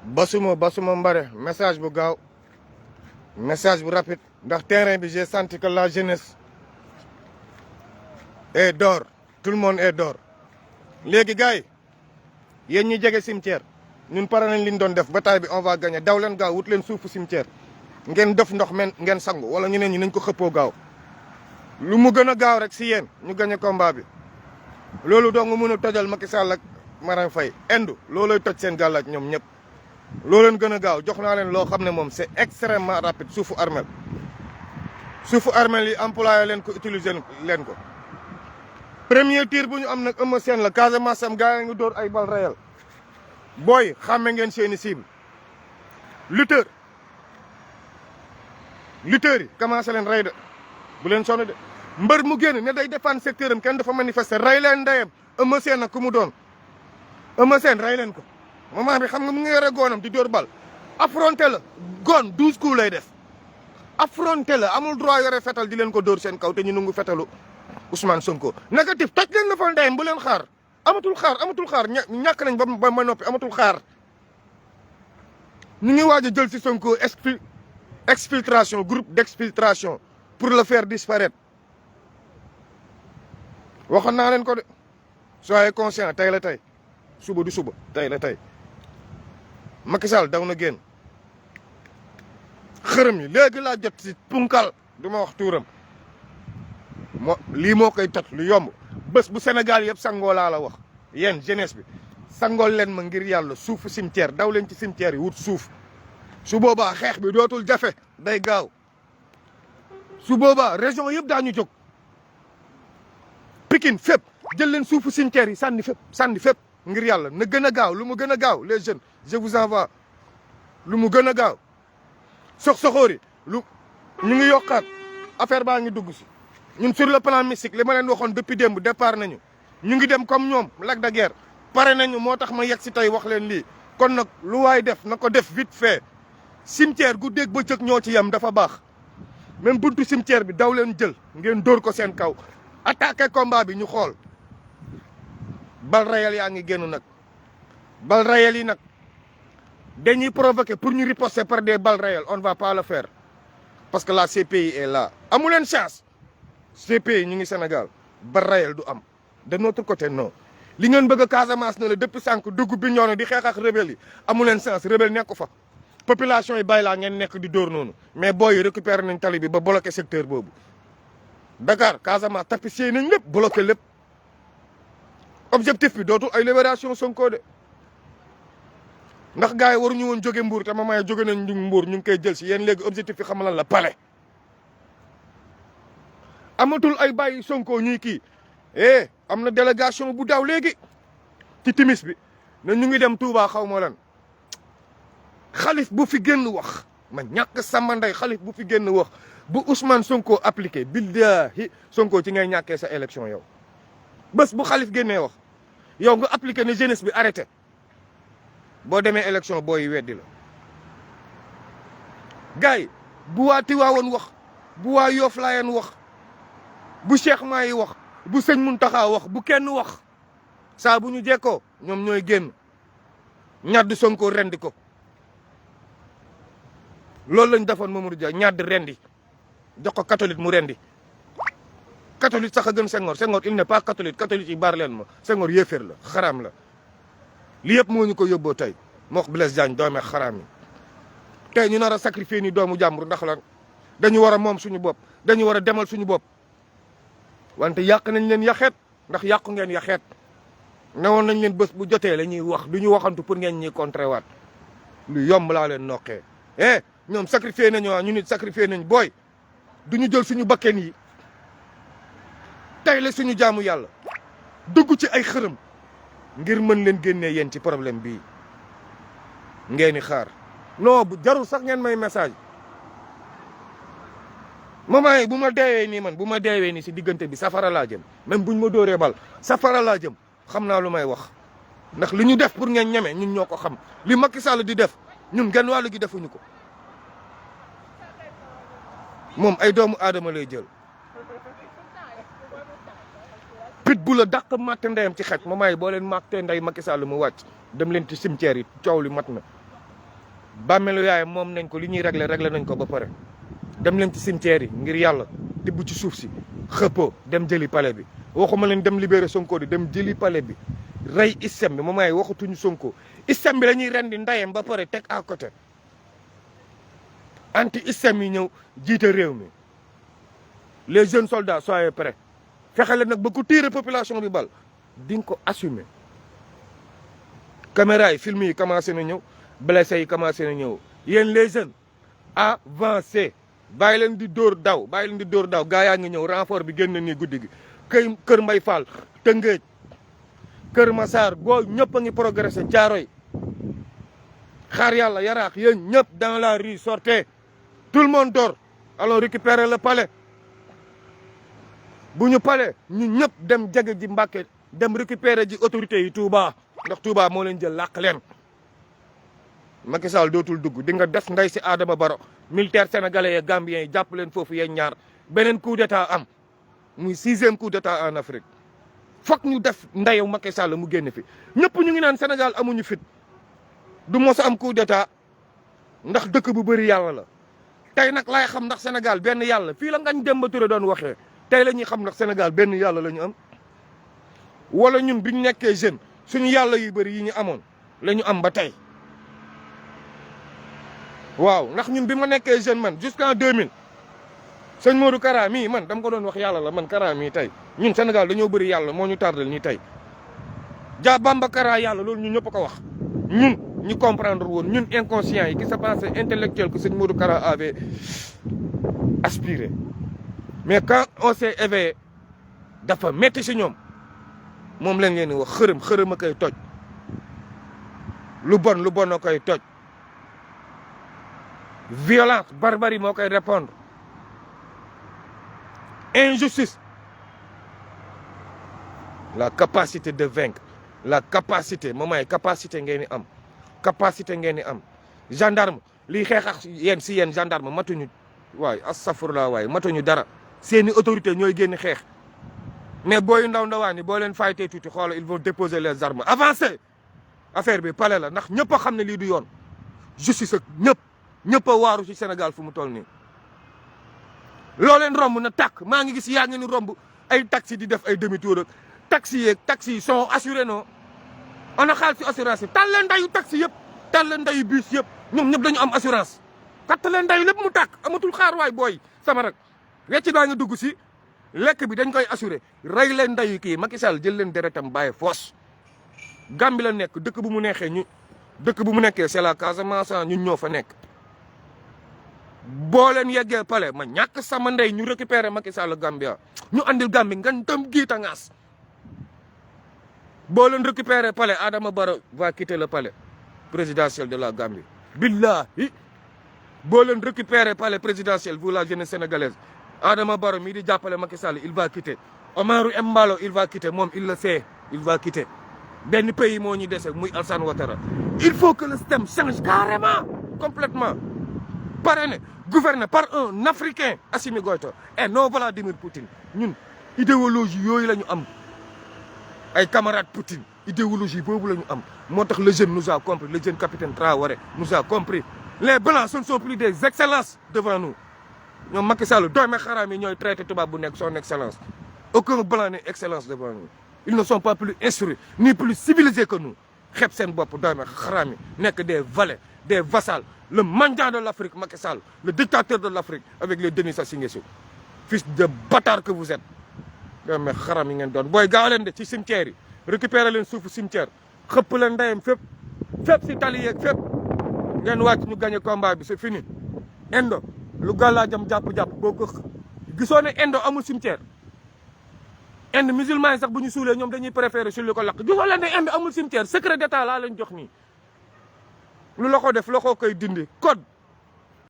basuma mbare message bu gaaw message bu rapide ndax terrain bi j'ai senti que la jeunesse est dehors, tout le monde est dehors. Léegi gars yi yéen ñi jege cimetière ñun pare nañ li ñu doon def bataille bi on va gagner daw leen gaaw wut leen suufu cimetière ngeen def ndox men ngeen sangu wala ñeneen ñi nañ ko xëppoo gaaw lu mu gën a gaaw rek si yéen ñu gagner combat bi. loolu doo nga mën a tojal Macky Sall ak Marème Faye indu looloy toj seen gàllaaj ñoom ñëpp loo leen gën a gaaw jox naa leen loo xam ne moom c'est extrêmement rapide suufu armel yi employé leen ko utiliser leen ko. premier tir bu ñu am nag Eumeu Sène la Casamance am gaa yi ngi dóor ay bal réel booy xàmme ngeen seeni cible lutteurs yi commencé leen rey de bu leen sonn de mbër mu génn ne day défendre secteur am kenn dafa manifester rey leen ndeyam Eumeu Sène nag ku mu doon Eumeu Sène rey leen ko moment bi xam nga mu ngi yore goonam di dóor bal affronté la goon 12 coups lay def affronté la amul droit yore fetal di leen ko dóor seen kaw te ñu nungu fetalu Ousmane Sonko négatif toj leen na fa ndeyam bu leen xaar amatul xaar ñàkk nañ ba noppi amatul xaar ñu ngi waaj a jël si Sonko exfiltration groupe d'exfiltration pour le faire disparaître waxoon naa leen ko de soyez conscient tey la tey suba du suba tey la tey Macky Sall daw na génn xërëm yi léegi laa jot si punkal du ma wax tuuram lii moo koy tot lu yomb bés bu Sénégal yëpp sangoo laa la wax yéen jeunesse bi sangool leen ma ngir yàlla suufu cimetière daw leen ci cimetière yi wut suuf su boobaa xeex bi dootul jafe day gaaw su boobaa région yëpp daañu jóg Pikine fépp jël leen suufu cimetière yi sànni fépp ngir yàlla na gën a gaaw lu mu gën a gaaw les jeunes je vous envoie lu mu gën a gaaw sox-soxóor yi ñu ngi yokkaat affaire baa ngi dugg si ñun sur le plan mystique li ma leen waxoon depuis démb départ nañu ñu ngi dem comme ñoom Lac de Guiers pare nañu moo tax ma yegg si tey wax leen lii kon nag lu waay def na ko def vite fait cimetière gu dégg ba cëg ñoo ci yem dafa baax même buntu cimetière bi daw leen jël ngeen dóor ko seen kaw attaqué combat bi ñu xool bal réel yaa ngi génn nag bal réel yi nag dañuy provoquer pour ñu riposter par des balles réelles on ne va pas le faire parce que la CPI est là amu leen chance CPI ñu ngi Sénégal bal réel du am de notre côté non li ngeen bëgg a Casamance na la depuis sànq dugg bi ñoo di xeex ak rebelle yi amu leen chance rebelle nekku fa population yi bàyyi laa ngeen nekk di dóor noonu mais booy yi récupérer nañ tali bi ba bloqué secteur boobu Dakar Casamance tapissier nañ lépp bloqué lépp objectif bi dootul ay libération Sonko de ndax gars yi waruñu woon jóge Mbour te ma may jóge nañ Mbour ñu ngi koy jël si yéen léegi objectif bi xam lan la palais amatul ay bàyyi Sonko ñuy kii am na délégation bu daw léegi ci timis bi ne ñu ngi dem Touba xaw ma lan xalif bu fi génn wax ma ñàkk sama ndey xalif bu fi génn wax bu Ousmane Sonko appliqué billahi Sonko ci ngay ñàkkee sa élection yow bés bu xalif génnee wax yow nga appliqué ne jeunesse bi arrêté boo demee élection booy weddi la gars yi bu waa Tiwaawoon wax bu waa Yoff Laayeen wax bu Cheikh Mahi wax bu sëñ Muntaxa wax bu kenn wax saa bu ñu jekkoo ñoom ñooy génn ñadd Sonko rendi ko loolu lañ defoon Mamadou Dia ñadd rendi jox ko catholique mu rendi catholique sax a gën Senghor il n'est pas catholique yi baar leen ma Senghor yéeféer la xaraam la li yëpp moo ñu ko yóbboo tey moo wax Blaise Diagne doome xaraam yi tey ñu nar a sacrifier ni doomu jàmbur ndax lan dañu war a moom suñu bopp dañu war a demal suñu bopp wante yàq nañ leen yaxeet ndax yàqu ngeen yaxeet newoon nañ leen bés bu jotee la ñuy wax du ñu waxantu pour ngeen ñuy contrer waat lu yomb laa leen noqee ñoom sacrifier nañu ñu nit sacrifier nañ booy du ñu jël suñu bakken yi tey la suñu jaamu yàlla dugg ci ay xërëm ngir mën leen génnee yéen ci problème bii ngeen di xaar non bu jarul sax ngeen may message moment yi bu ma deewee nii si diggante bi safara laa jëm même buñ ma dóoree bal safara laa jëm xam naa lu may wax ndax li ñu def pour ngeen ñeme ñun ñoo ko xam li Macky Sall di def ñun genn wàllu gi defuñu ko moom ay doomu aadama lay jël pit bu la dàq matt ndeyam ci xaj moment yi boo leen mattee ndey Macky Sall mu wàcc dem leen ci cimetière yi coow li mat na bàmmeelu yaay moom nañ ko li ñuy régler nañ ko ba pare dem leen ci cimetière yi ngir yàlla tibb ci suuf si xëppoo dem jëli palais bi waxuma leen dem libérer Sonko di dem jëli palais bi rey système bi moom ay waxatuñu Sonko système bi la ñuy rendi ndayem ba pare teg à côté anti système yi ñëw jiite réew mi les jeunes soldats soyez prêts fexe leen nag ba ku tirer population bi bal di nga ko assumer caméra yi film yi commencé na ñëw blessé yi commencé na ñëw yéen les jeunes avancé bàyyi leen di dóor daw gaa yaa ngi ñëw renfort bi génn nii guddi gi kër Mbay Fall Tëngéej Kër Massar boo ñëpp a ngi progressé Caaroy xaar yàlla Yaraax yéen ñëpp dans la rue sortez tout le monde dort allons récupérer le palais bu ñu palais ñu ñëpp dem jege ji Mbàkke dem récupérer ji autorités yi Touba ndax Touba moo leen jël làq leen Macky Sall dootul dugg di nga def nday si Adama Barrow militaire sénégalais et gambien yi jàpp leen foofu yéen ñaar beneen coup d'état am muy 6e coup d'état en Afrique foog ñu def ndayu Macky Sall mu génn fi ñëpp ñu ngi naan Sénégal amuñu fit du mos a am coup d'état ndax dëkk bu bëri yàlla la tey nag laay xam ndax Sénégal benn yàlla fii la Ngagne Demba Touré doon waxee tey la ñuy xam ndax Sénégal benn yàlla la ñu am wala ñun biñ nekkee jeune suñu yàlla yu bëri yi ñu amoon la ñu am ba tey waaw ndax ñun bi ma nekkee jeune man jusqu'en 2000 sëñ Modou Kara mii man dama ko doon wax yàlla la man Kara mii tey ñun Sénégal dañoo bëri yàlla moo ñu tardel ñi tey Dia Bamba Kara yàlla loolu ñun ñëpp ko wax ñun ñu comprendre woon ñun inconscients yi qui se pensait intellectuel que sëñ Modou Kara avait aspiré mais quand on s'est éveillé dafa métti si ñoom moom lañ leen di wax xërëm a koy toj lu bon a koy toj violence barbarie moo koy répondre injustice la capacité de vaincre la capacité moom ay capacité ngeen di am capacité ngeen di am gendarme liy xeex ak yéen si yéen gendarme matuñu waaye astafurlah waaye matuñu dara seeni autorité ñooy génn xeex mais booy ndawaan yi boo leen faytee tuuti xoola ils vont déposer les armes avancer affaire bi palais la ndax ñëpp a xam ne lii du yoon justice ak ñëpp a waaru ci Sénégal fu mu toll nii loo leen romb na tàkk maa ngi gis yaa ngi ni romb ay taxi di def ay demi tour ak taxi yi sont assurés non on a xaalis ci assurance yi tal leen ndayu taxi yëpp tal leen ndayu bus yëpp ñoom ñëpp dañu am assurance katt leen ndayu lépp mu tàkk amatul xaar waay booy sama rek wecc daa nga dugg si lekk bi dañ koy assuré rey leen ndayu kii Macky Sall jël leen deretam bàyyi foos Gambie la nekk dëkk bu mu nekkee c'est la Casamance ñun ñoo fa nekk boo leen yeggee palais ma ñàkk sama ndey ñu récupérer Macky Sall Gambia ñu andil Gambie ngan tam giita ngaas boo leen récupérer palais Adama Barrow va quitter le palais présidentiel de la Gambie billahi boo leen récupérer palais présidentiel vous la jeunesse sénégalaise Adama Barrow mii di jàppale Macky Sall il va quitter Omarou Embalo il va quitter moom il le sait il va quitter benn pays moo ñu dese muy Alassane Ouattara il faut que le système change carrément complètement parrainé gouverné par un Africain Assimi Goïta et non Vladimir Poutine ñun idéologie yooyu la ñu am ay camarades Poutine idéologie boobu la ñu am moo tax le jeune nous a compris le jeune capitaine Traoré nous a compris les blancs ce ne sont plus des excellences devant nous ñoom Macky Sall doomi xaraam yi ñooy traité tubaab bu nekk son excellence aucun blanc n'est excellence devant nous ils ne sont pas plus instruits ni plus civilisés que nous xeeb seen bopp doomi xaraam yi nekk des valets des vassals le mendiant de l'Afrique Macky Sall le dictateur de l'Afrique avec les Denis Sassou Nguesso fils de bâtard que vous êtes doomi xaraam yi ngeen doon booy gaaw leen de ci cimetière yi récupérer leen suufu cimetière xëpp leen ndeyam fépp si tali yeeg fépp ngeen wàcc ñu gagné combat bi c'est fini Indo lu gàllaajam jàpp-jàpp boo ko gisoo ne Indo amul cimetière Inde musulman yi sax bu ñu suulee ñoom dañuy préférer sulli ko lakk gisoo leen ne Inde amul cimetière secret d'état laa leen jox nii lu la ko def la ko koy dindi code